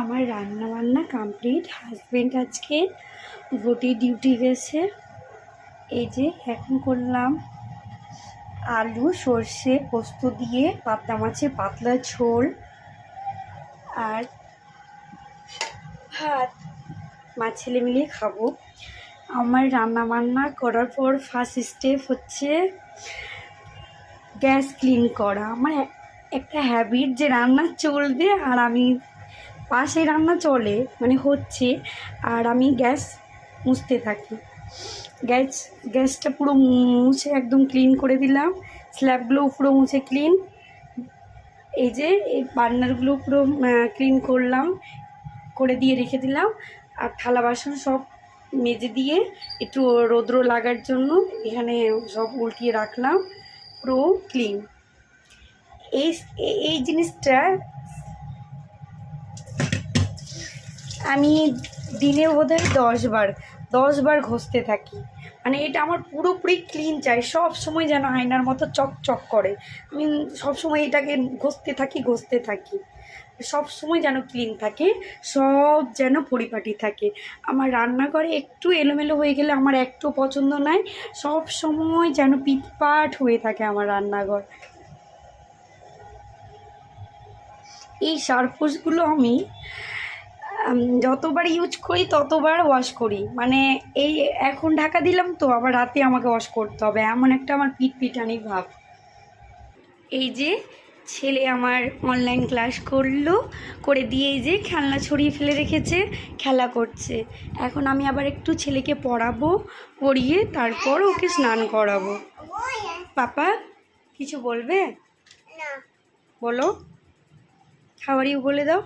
আমার রান্না বান্না কমপ্লিট। হাজবেন্ড আজকে ভোটে ডিউটি গেছে। এই যে এখন করলাম আলু সর্ষে পোস্ত দিয়ে পাবদা মাছের পাতলা ঝোল আর ভাত। মা ছেলে মিলিয়ে খাবো। আমার রান্না বান্না করার পর ফার্স্ট স্টেপ হচ্ছে গ্যাস ক্লিন করা। আমার একটা হ্যাবিট যে রান্না চলবে আর আমি পাশে রান্না চলে মানে হচ্ছে আর আমি গ্যাস মুছতে থাকি। গ্যাসটা পুরো মুছে একদম ক্লিন করে দিলাম। স্ল্যাবগুলো পুরো মুছে ক্লিন। এই যে এই বার্নারগুলো পুরো ক্লিন করলাম, করে দিয়ে রেখে দিলাম। আর থালা বাসন সব মেজে দিয়ে একটু রৌদ্র লাগার জন্য এখানে সব উল্টিয়ে রাখলাম, পুরো ক্লিন। এই জিনিসটা আমি দিনে বোধহয় 10 বার ঘষতে থাকি। মানে এটা আমার পুরোপুরি ক্লিন চাই, সব সময় যেন আয়নার মতো চকচক করে। আমি সব সময় এটাকে ঘষতে থাকি, সব সময় যেন ক্লিন থাকে, সব যেন পরিপাটি থাকে। আমার রান্নাঘরে একটু এলোমেলো হয়ে গেলে আমার একটু পছন্দ নয়। সব সময় যেন পিটপাট হয়ে থাকে আমার রান্নাঘর। এই সারফোসগুলো আমি যতবার ইউজ করি ততবার ওয়াশ করি। মানে এই এখন ঢাকা দিলাম তো আবার রাতে আমাকে ওয়াশ করতে হবে, এমন একটা আমার পিটানি ভাব। এই যে ছেলে আমার অনলাইন ক্লাস করে দিয়ে এই যে খেলনা ছড়িয়ে ফেলে রেখেছে, খেলা করছে। এখন আমি আবার একটু ছেলেকে পড়িয়ে তারপর ওকে স্নান করাবো। পাপা কিছু বলবে? বলো, খাবারই বলে দাও।